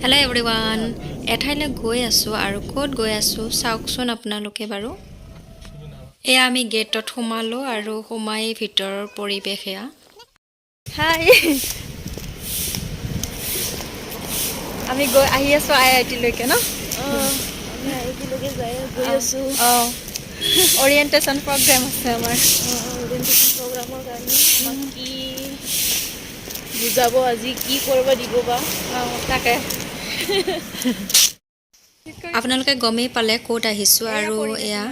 Hello' everyone এঠাইলৈ গৈ আছোঁ আৰু ক'ত গৈ আছোঁ চাওকচোন আপোনালোকে বাৰু এয়া আমি গেটত সোমালোঁ আৰু সোমাই ভিতৰৰ পৰিৱেশ এয়া হাই আমি আহি আছোঁ IIT লৈকে ন আমি আইটিলৈকে গৈ আছোঁ অৰিয়েণ্টেশ্যন প্ৰগ্ৰেম আছে আমাৰ অৰিয়েণ্টেশ্যন প্ৰগ্ৰামৰ কাৰণে আমাক কি বুজাব আজি কি কৰিব দিব বা তাকে আপোনালোকে গমেই পালে ক'ত আহিছোঁ আৰু এয়া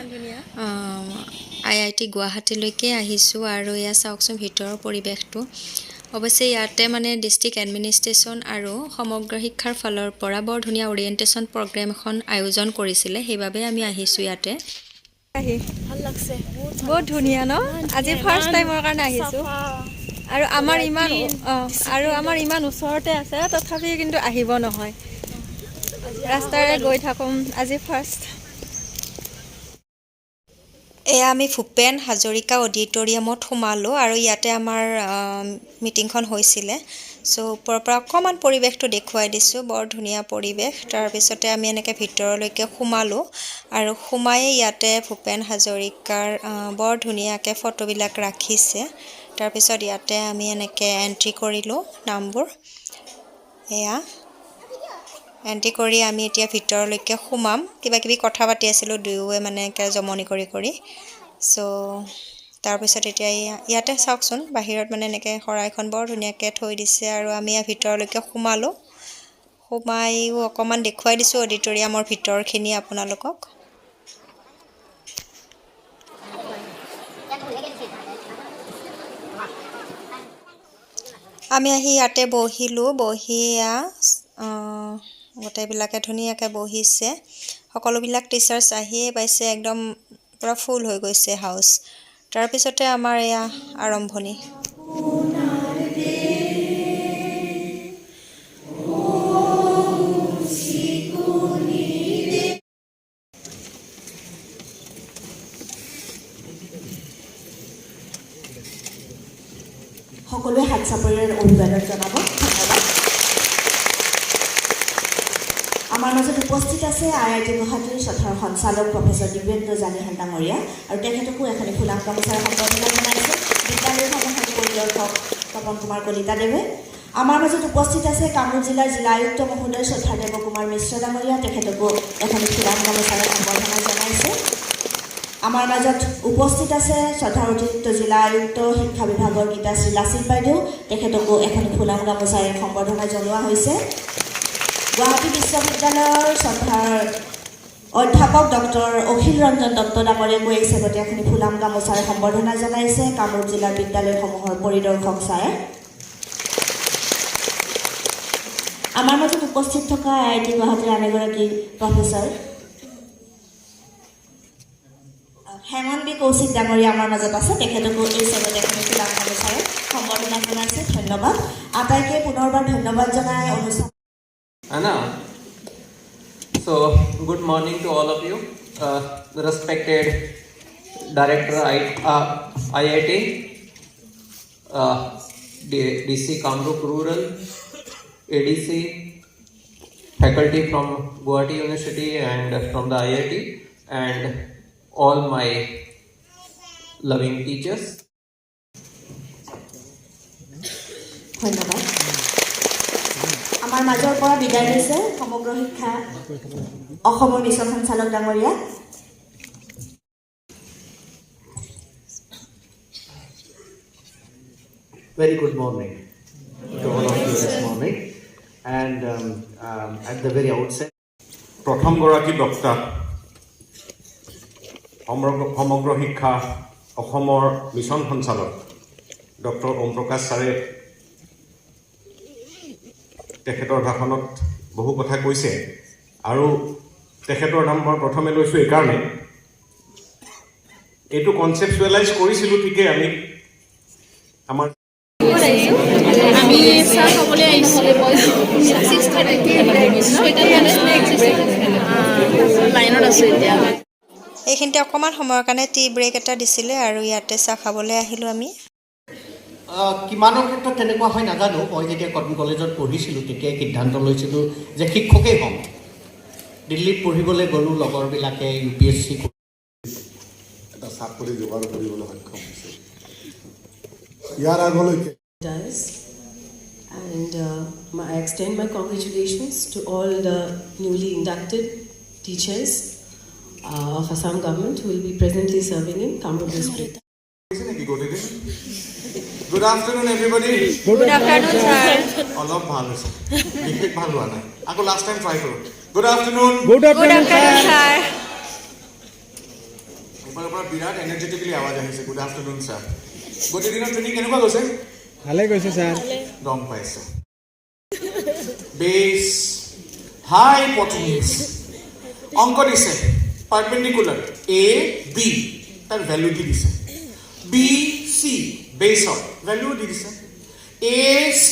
IIT গুৱাহাটীলৈকে আহিছোঁ আৰু এয়া চাওকচোন ভিতৰৰ পৰিৱেশটো অৱশ্যে ইয়াতে মানে ডিষ্ট্ৰিক্ট এডমিনিষ্ট্ৰেশ্যন আৰু সমগ্ৰ শিক্ষাৰ ফালৰ পৰা বৰ ধুনীয়া অৰিয়েণ্টেশ্যন প্ৰগ্ৰেম এখন আয়োজন কৰিছিলে সেইবাবে আমি আহিছোঁ ইয়াতে ভাল লাগছে বহুত ধুনীয়া ন আজি ফাৰ্ষ্ট টাইমৰ কাৰণে আহিছোঁ আৰু আমাৰ ইমান ওচৰতে আছে তথাপি কিন্তু আহিব নহয় ৰাস্তাৰে গৈ থাকোঁ আজি ফাৰ্ষ্ট এয়া আমি ভূপেন হাজৰিকা অডিটৰিয়ামত সোমালোঁ আৰু ইয়াতে আমাৰ মিটিংখন হৈছিলে চ' ওপৰৰ পৰা অকণমান পৰিৱেশটো দেখুৱাই দিছোঁ বৰ ধুনীয়া পৰিৱেশ তাৰপিছতে আমি এনেকৈ ভিতৰলৈকে সোমালোঁ আৰু সোমায়ে ইয়াতে ভূপেন হাজৰিকাৰ বৰ ধুনীয়াকৈ ফটোবিলাক ৰাখিছে তাৰপিছত ইয়াতে আমি এনেকৈ এণ্ট্ৰি কৰিলোঁ নামবোৰ এয়া এণ্ট্ৰি কৰি আমি এতিয়া ভিতৰলৈকে সোমাম কিবা কিবি কথা পাতি আছিলোঁ দুয়োৱে মানে এনেকৈ জমনি কৰি চ' তাৰপিছত এতিয়া ইয়াতে চাওকচোন বাহিৰত মানে এনেকৈ শৰাইখন বৰ ধুনীয়াকৈ থৈ দিছে আৰু আমি ভিতৰলৈকে সোমালোঁ সোমায়ো অকণমান দেখুৱাই দিছোঁ অডিটৰিয়ামৰ ভিতৰখিনি আপোনালোকক আমি আহি ইয়াতে বহিলোঁ বহি গোটেইবিলাকে ধুনীয়াকৈ বহিছে সকলোবিলাক টিচাৰ্ছ আহিয়ে পাইছে একদম পূৰা ফুল হৈ গৈছে হাউচ তাৰপিছতে আমাৰ এয়া আৰম্ভণি সকলোৱে হাত চাপৰিৰ অভিবাদন জনাব ধন্যবাদ আমাৰ মাজত উপস্থিত আছে IIT গুৱাহাটীৰ শ্ৰদ্ধাৰ সঞ্চালক প্ৰফেচৰ দিব্যেন্দ্ৰ জানিহাল ডাঙৰীয়া আৰু তেখেতকো এখন ফুলাম গামোচাৰে সম্বৰ্ধনা জনাইছে বিদ্যালয়সমূহৰ পৰিদৰ্শক তপন কুমাৰ কলিতাদেৱে আমাৰ মাজত উপস্থিত আছে কামৰূপ জিলাৰ জিলা আয়ুক্ত মহোদয় শ্ৰদ্ধা দেৱকুমাৰ মিশ্ৰ ডাঙৰীয়া তেখেতকো এখন ফুলাম গামোচাৰে সম্বৰ্ধনা জনাইছে আমাৰ মাজত উপস্থিত আছে শ্ৰদ্ধাৰ অতিৰিক্ত জিলা আয়ুক্ত শিক্ষা বিভাগৰ গীতাশ্ৰী লাচিত বাইদেউ তেখেতকো এখন ফুলাম গামোচাৰে সম্বৰ্ধনা জনোৱা হৈছে গুৱাহাটী বিশ্ববিদ্যালয়ৰ শ্ৰদ্ধাৰ অধ্যাপক ডক্টৰ অখিল ৰঞ্জন দত্ত ডাঙৰীয়াকো এই চেগতে এখন ফুলাম গামোচাৰে সম্বৰ্ধনা জনাইছে কামৰূপ জিলাৰ বিদ্যালয়সমূহৰ পৰিদৰ্শক ছাৰে আমাৰ মাজত উপস্থিত থকা IIT গুৱাহাটীৰ আন এগৰাকী প্ৰফেচৰ হেমন্তী কৌশিক ডাঙৰীয়া আমাৰ মাজত আছে তেখেতকো এই চেগতে এখন ফুলাম গামোচাৰে সম্বৰ্ধনা জনাইছে ধন্যবাদ আটাইকে পুনৰবাৰ ধন্যবাদ জনাই অনুষ্ঠান Anna, so good morning to all of you, respected Director IIT, DC Kamrup Rural, ADC, faculty from Guwahati University and from the IIT, and all my loving teachers. ধন্যবাদ আমাৰ মাজৰ পৰা বিদায় লৈছে সমগ্ৰ শিক্ষা অসমৰ মিছন সঞ্চালক ডাঙৰীয়া Very good morning to all of you this morning and at the very outset প্ৰথম গৰাকী বক্তা সমগ্ৰ শিক্ষা অসমৰ মিছন সঞ্চালক ডক্টৰ ওম প্ৰকাশ ছাৰে তেখেতৰ ভাষণত বহু কথা কৈছে আৰু তেখেতৰ নাম মই প্ৰথমে লৈছোঁ এইকাৰণে এইটো কনচেপচুৱেলাইজ কৰিছিলোঁ ঠিকেই আমি আমাৰ আমি চাহ খাবলৈ আহিছোঁ লাইনত আছোঁ এতিয়া এইখিনিতে অকণমান সময়ৰ কাৰণে টি ব্ৰেক এটা দিছিলে আৰু ইয়াতে চাহ খাবলৈ আহিলোঁ আমি কিমানৰ ক্ষেত্ৰত তেনেকুৱা হয় নাজানো মই যেতিয়া কটন কলেজত পঢ়িছিলোঁ তেতিয়াই সিদ্ধান্ত লৈছিলোঁ যে শিক্ষকেই হ'ম দিল্লীত পঢ়িবলৈ গ'লোঁ লগৰবিলাকে UPSC এটা চাকৰি যোগাৰ কৰিবলৈ সক্ষম হৈছে ইয়াৰ আগলৈকে does. And I extend my congratulations to all the newly inducted teachers of Assam government who will be presently serving in Kamrup district. Good afternoon, everybody. Good afternoon, sir. অলপ ভাল হৈছে বিশেষ ভাল হোৱা নাই আকৌ লাষ্ট টাইম ট্ৰাই কৰোঁ good afternoon Good afternoon, sir. ওপৰৰ পৰা বিৰাট এনাৰ্জেটিকেলি আৱাজ আহিছে গুড আফটাৰনুন ছাৰ গোটেই দিনৰ ট্ৰেইনিং কেনেকুৱা গৈছে ভালে গৈছে ছাৰ গম পাইছোঁ বেছ হাইপটেনিউছ অংক দিছে পাৰ্পেণ্ডিকুলাৰ AB তাৰ ভেলু দি দিছে BC বেছৰ ভেলু দি দিছে AC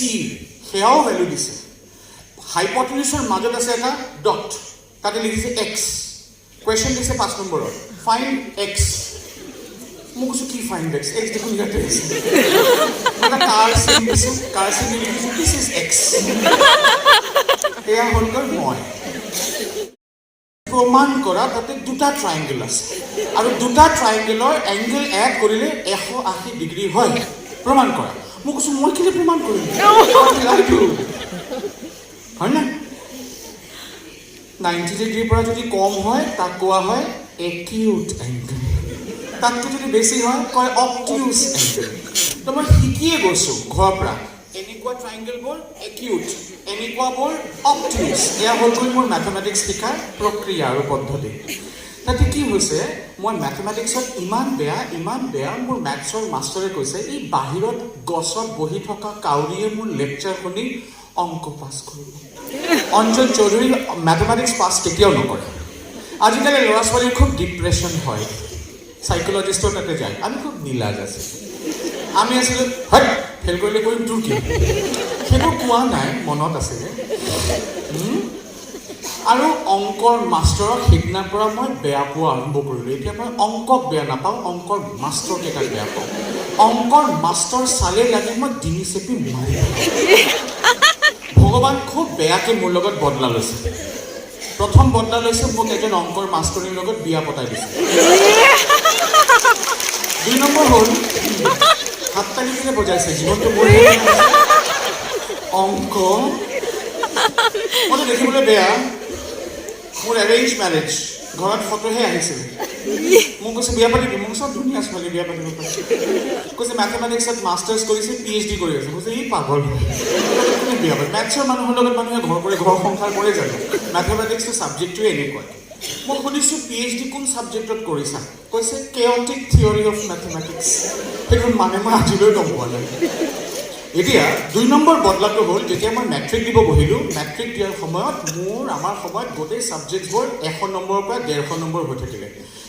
সেয়াও ভেলু দিছে হাইপটেনিউছৰ মাজত আছে এটা ডট তাতে লিখিছে X কুৱেশ্যন দিছে 5 নম্বৰৰ ফাইণ্ড X মোক কৈছোঁ কি ফাইণ্ড X X দেখোন ইয়াতে আছে এটা কাৰ চিন দিছোঁ কাৰ চিন দি লিখিছোঁ দিছ ইজ X এয়া হ'লগৈ মই প্ৰমাণ কৰা তাতে দুটা ট্ৰাইংগল আছে আৰু দুটা ট্ৰাইংগলৰ এংগল এড কৰিলে 180 ডিগ্ৰী হয় প্ৰমাণ কৰা মই কৈছোঁ মই কেলৈ প্ৰমাণ কৰিম হয় না 90 ডিগ্ৰীৰ পৰা যদি কম হয় তাক কোৱা হয় একিউট এংগল তাতকৈ যদি বেছি হয় কয় অবটিউচ এংগল তো মই শিকিয়ে গৈছোঁ ঘৰৰ পৰা এনেকুৱা ট্ৰাইংগলবোৰ একিউট এনেকুৱাবোৰ অবটিউচ এয়া হ'লগৈ মোৰ মেথমেটিক্স শিকাৰ প্ৰক্ৰিয়া আৰু পদ্ধতি তাতে কি হৈছে মই মেথমেটিক্সত ইমান বেয়া মোৰ মেথছৰ মাষ্টৰে কৈছে এই বাহিৰত গছত বহি থকা কাউৰীয়ে মোৰ লেকচাৰ শুনি অংক পাছ কৰিব অঞ্জন চৌধুৰী মেথমেটিক্স পাছ কেতিয়াও নকৰে আজিকালি ল'ৰা ছোৱালীৰ খুব ডিপ্ৰেশ্যন হয় সাইকোলজিষ্টৰ তাতে যায় আমি খুব নীলাজ আছোঁ আমি আছিলোঁ হয় ফেল কৰিলে কৰিম তোৰ কি সেইটো কোৱা নাই মনত আছিলে আৰু অংকৰ মাষ্টৰক সিদিনাৰ পৰা মই বেয়া পোৱা আৰম্ভ কৰিলোঁ এতিয়া মই অংকক বেয়া নাপাওঁ অংকৰ মাষ্টৰকেইটাক বেয়া পাওঁ অংকৰ মাষ্টৰ চালে লাগে মই ডিঙি চেপি মাৰি ভগৱান খুব বেয়াকৈ মোৰ লগত বদলা লৈছে প্ৰথম বদলা লৈছে মোক এজন অংকৰ মাষ্টৰীৰ লগত বিয়া পতাই দিছে 2 নম্বৰ হ'ল হাত তালিকেৰে বজাইছে জীৱনটো মোৰ অংক মইতো দেখিবলৈ বেয়া মোৰ এৰেঞ্জ মেৰেজ ঘৰত ফটোহে আহিছিলে মোক কৈছে বিয়া পাতিবি মোক চব ধুনীয়া ছোৱালী বিয়া পাতিব পাৰিছে কৈছে মেথমেটিক্সত মাষ্টাৰ্ছ কৰিছে PhD কৰি আছে কৈছে এই পাগল কোনে বিয়া পাতি মেথছৰ মানুহৰ লগত মানুহে ঘৰ কৰি ঘৰ সংসাৰ কৰে জানো মেথমেটিক্সৰ ছাবজেক্টটোৱে এনেকুৱা মই সুধিছোঁ PhD কোন ছাবজেক্টত কৰিছা কৈছে কেঅটিক থিয়ৰী অফ মেথমেটিক্স সেইটো মানে মই আজিলৈ গম পোৱা নাই এতিয়া 2 নম্বৰ বদলাটো হ'ল যেতিয়া মই মেট্ৰিক দিব বহিলোঁ মেট্ৰিক দিয়াৰ সময়ত আমাৰ সময়ত গোটেই ছাবজেক্টবোৰ 100 নম্বৰৰ পৰা 150 নম্বৰ হৈ থাকিলে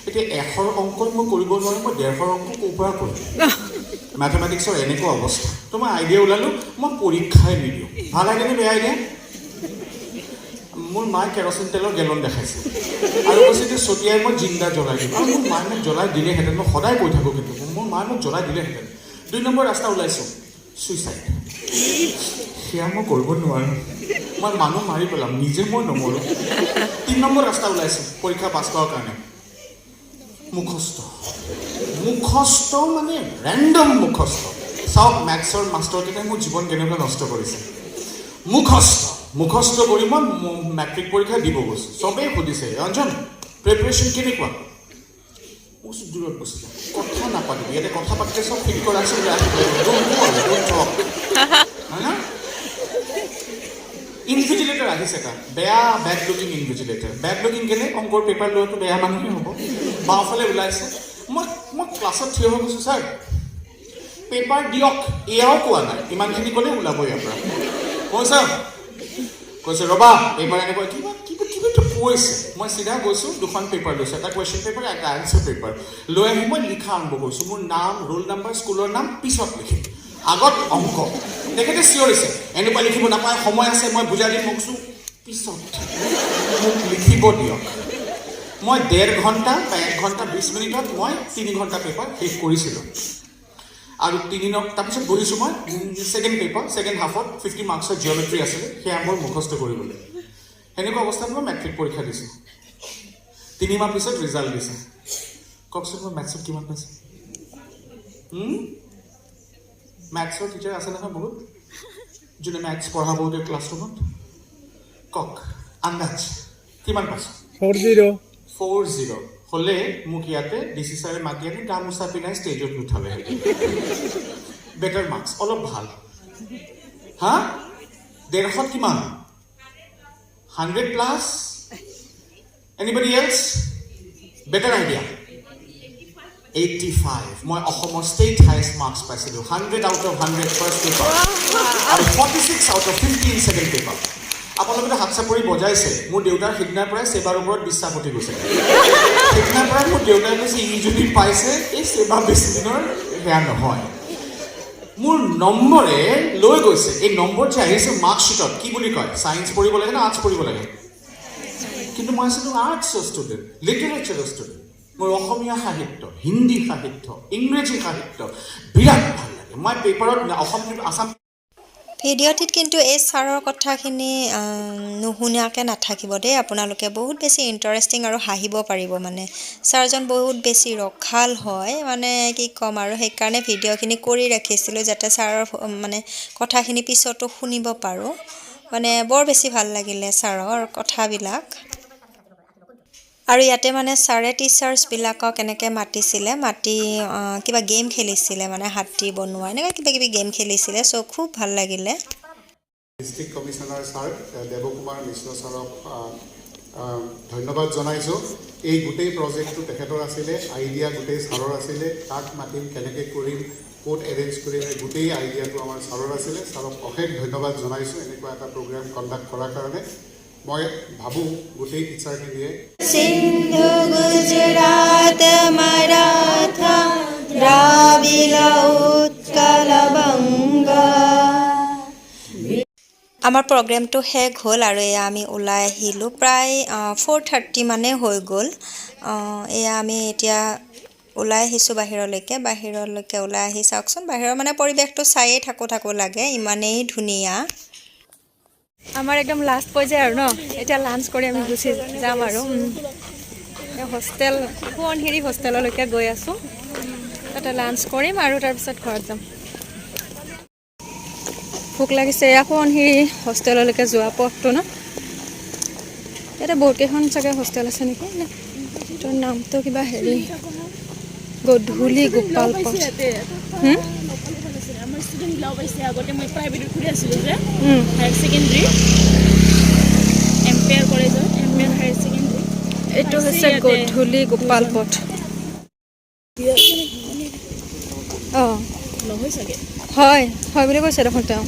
এতিয়া 100 অংক মই কৰিব নোৱাৰোঁ মই 150 অংক ক'ৰ পৰা কৰিম মেথমেটিক্সৰ এনেকুৱা অৱস্থা তো মই আইডিয়া ওলালোঁ মই পৰীক্ষাই নিদিওঁ ভাল আইডিয়া নে বেয়া আইডিয়া মোৰ মায়ে কেৰচিন তেলৰ গেলন দেখাইছে আৰু কৈছে যে ছটিয়াই মই জিন্দা জ্বলাই দিম আৰু মোৰ মায়ে মোক জ্বলাই দিলেহেঁতেন মই সদায় কৈ থাকোঁ কিন্তু মোৰ মায়ে মোক জ্বলাই দিলেহেঁতেন 2 নম্বৰ ৰাস্তা ওলাইছোঁ ছুইচাইড সেয়া মই কৰিব নোৱাৰোঁ মই মানুহ মাৰি পেলাম নিজে মই নমৰোঁ 3 নম্বৰ ৰাস্তা ওলাইছোঁ পৰীক্ষা পাছ কৰাৰ কাৰণে মুখস্থ মানে ৰেণ্ডম মুখস্থ চাওক মেথছৰ মাষ্টৰকেইটাই মোৰ জীৱন কেনেকৈ নষ্ট কৰিছে মুখস্থ কৰি মই মেট্ৰিক পৰীক্ষা দিব গৈছোঁ চবেই সুধিছে ৰঞ্জন প্ৰিপেৰেশ্যন কেনেকুৱা দূৰত গুচি যায় কথা নাপাতিবি ইয়াতে কথা পাতিলে চব ফিল কৰা আছে ইনভিজিলেটৰ আহিছে এটা bed looking invigilator bed looking কেলে অংকৰ পেপাৰ লোৱাটো বেয়া মানুহে হ'ব বাওঁফালে ওলাইছে মই ক্লাছত থিয় হৈ গৈছোঁ ছাৰ পেপাৰ দিয়ক এয়াও কোৱা নাই ইমানখিনি ক'লে ওলাব ইয়াৰ পৰা কৈছে ৰ'বা পেপাৰ এনেকুৱা কিবাটো কৈছে মই চিধা গৈছোঁ 2খন পেপাৰ লৈছোঁ এটা কুৱেশ্যন পেপাৰ এটা এনচাৰ পেপাৰ লৈ আহি মই লিখা আৰম্ভ কৰিছোঁ মোৰ নাম ৰোল নাম্বাৰ স্কুলৰ নাম পিছত লিখিম আগত অংক তেখেতে চিঞৰিছে এনেকুৱা লিখিব নাপায় সময় আছে মই বুজাই দিম মোক পিছত মোক লিখিব দিয়ক মই 1.5 ঘণ্টা বা 1 ঘণ্টা 20 মিনিটত মই 3 ঘণ্টা পেপাৰ শেষ কৰিছিলোঁ আৰু 3 তাৰপিছত বহিছোঁ মই ছেকেণ্ড পেপাৰ ছেকেণ্ড হাফত 50 মাৰ্কছৰ জিঅ'মেট্ৰি আছিলে সেয়া মোৰ মুখস্থ কৰিবলৈ সেনেকুৱা অৱস্থাত মই মেট্ৰিক পৰীক্ষা দিছোঁ 3 মাহ পিছত ৰিজাল্ট দিছে কওকচোন মই মেথছত কিমান পাইছোঁ মেথছৰ টিচাৰ আছে নহয় বহুত যোনে মেথছ পঢ়াব ক্লাছৰুমত কওক আন্দাজ কিমান পাইছোঁ 40 হ'লে মোক ইয়াতে ডিচি ছাৰে মাতি আনি গামোচা পিন্ধাই ষ্টেজত নুঠালে বেটাৰ মাৰ্কছ অলপ ভাল হা 150 কিমান 100 plus anybody else better idea 85 মই অসমৰ ষ্টেট হাইয়েষ্ট মাৰ্কছ পাইছিলোঁ 100 আউট অফ 100 ফাৰ্ষ্ট পেপাৰ আৰু 46 out of 50 in second paper আপোনালোকে হাত চাপৰি বজাইছে মোৰ দেউতাৰ সিদিনাৰ পৰাই সেৱাৰ ওপৰত বিশ্বাস উঠি গৈছে সিদিনাৰ পৰাই মোৰ দেউতাই কৈছে ই যদি পাইছে এই সেৱা বেছি দিনৰ সেয়া নহয় মোৰ নম্বৰে লৈ গৈছে এই নম্বৰ যে আহিছে মাৰ্কশ্বিটত কি বুলি কয় ছায়েন্স পঢ়িব লাগে না আৰ্টছ পঢ়িব লাগে কিন্তু মই আছিলোঁ আৰ্টছৰ ষ্টুডেণ্ট লিটাৰেচাৰৰ ষ্টুডেণ্ট মোৰ অসমীয়া সাহিত্য হিন্দী সাহিত্য ইংৰাজী সাহিত্য বিৰাট ভাল লাগে মই পেপাৰত অসম আছাম ভিডিঅ'টিত কিন্তু এই ছাৰৰ কথাখিনি নুশুনাকৈ নাথাকিব দেই আপোনালোকে বহুত বেছি ইণ্টাৰেষ্টিং আৰু হাঁহিব পাৰিব মানে ছাৰজন বহুত বেছি ৰসাল হয় মানে কি ক'ম আৰু সেইকাৰণে ভিডিঅ'খিনি কৰি ৰাখিছিলোঁ যাতে ছাৰৰ মানে কথাখিনি পিছতো শুনিব পাৰোঁ মানে বৰ বেছি ভাল লাগিলে ছাৰৰ কথাবিলাক আৰু ইয়াতে মানে ছাৰে টিচাৰ্ছবিলাকক এনেকৈ মাতিছিলে মাতি কিবা গেম খেলিছিলে মানে হাতী বনোৱা এনেকৈ কিবা কিবি গেম খেলিছিলে চ' খুব ভাল লাগিলে ডিষ্ট্ৰিক্ট কমিশ্যনাৰ ছাৰ দেৱকুমাৰ মিশ্ৰ ছাৰক ধন্যবাদ জনাইছোঁ এই গোটেই প্ৰজেক্টটো তেখেতৰ আছিলে আইডিয়া গোটেই ছাৰৰ আছিলে কাক মাতিম কেনেকৈ কৰিম ক'ত এৰেঞ্জ কৰিম এই গোটেই আইডিয়াটো আমাৰ ছাৰৰ আছিলে ছাৰক অশেষ ধন্যবাদ জনাইছোঁ এনেকুৱা এটা প্ৰগ্ৰেম কণ্ডাক্ট কৰাৰ কাৰণে মই ভাবোঁ গোটেই টিচাৰখিনিয়ে সিন্ধু গুজৰাট মাৰাঠা দ্ৰাবিড় উৎকল বংগ আমাৰ প্ৰগ্ৰেমটো শেষ হ'ল আৰু এয়া আমি ওলাই আহিলোঁ প্ৰায় 4:30 মানে হৈ গ'ল এয়া আমি এতিয়া ওলাই আহিছোঁ বাহিৰলৈকে ওলাই আহি চাওকচোন বাহিৰৰ মানে পৰিৱেশটো চায়েই থাকোঁ লাগে ইমানেই ধুনীয়া আমাৰ একদম লাষ্ট পৰ্যায় আৰু ন এতিয়া লাঞ্চ কৰি আমি গুচি যাম আৰু হোষ্টেল সোৱণশিৰি হোষ্টেললৈকে গৈ আছোঁ তাতে লাঞ্চ কৰিম আৰু তাৰপিছত ঘৰত যাম ভোক লাগিছে এয়া সোৱণশিৰি হোষ্টেললৈকে যোৱা পথটো ন ইয়াতে বহুত কেইখন চাগে হোষ্টেল আছে নেকি তোৰ নামটো কিবা হেৰি গধূলি গোপাল পথ আমাৰ ষ্টুডেণ্টবিলাক পাইছে আগতে মই প্ৰাইভেটত ঘূৰি আছিলোঁ যে হায়াৰ ছেকেণ্ডেৰী এম্পেয়াৰ কলেজত এম্পেয়াৰ হায়াৰ ছেকেণ্ডেৰী এইটো হৈছে গধূলি গোপাল পথ অঁ নহয় চাগে হয় বুলি কৈছে দেখোন তেওঁ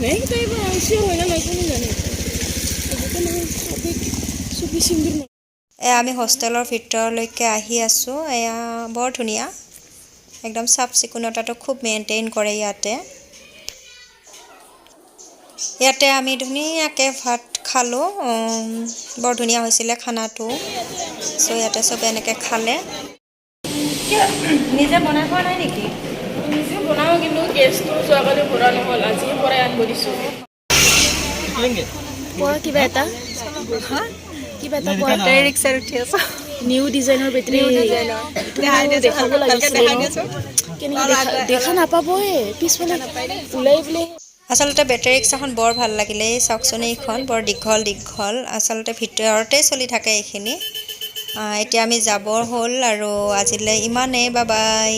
এয়া আমি হোষ্টেলৰ ভিতৰলৈকে আহি আছোঁ এয়া বৰ ধুনীয়া একদম চাফ চিকুণতাটো খুব মেইনটেইন কৰে ইয়াতে আমি ধুনীয়াকৈ ভাত খালোঁ বৰ ধুনীয়া হৈছিলে খানাটো চ' ইয়াতে চবে এনেকৈ খালে নিজে বনাই খোৱা নাই নেকি নিজে বনাওঁ কিন্তু গেছটো যোৱাকালি ভৰা নহ'ল আজিৰ পৰাই আনিব দিছোঁ কিবা এটা বেটাৰী ৰিক্সাত উঠি আছোঁ নিউ ডিজাইনৰ বেটাৰী দেখাব লাগিছিল দেখা নাপাবই পিছফালে ওলাই বোলে আচলতে বেটাৰী ৰিক্সাখন বৰ ভাল লাগিলে এই চাওকচোন এইখন বৰ দীঘল আচলতে ভিতৰতে চলি থাকে এইখিনি এতিয়া আমি যাবৰ হ'ল আৰু আজিলৈ ইমানেই বাই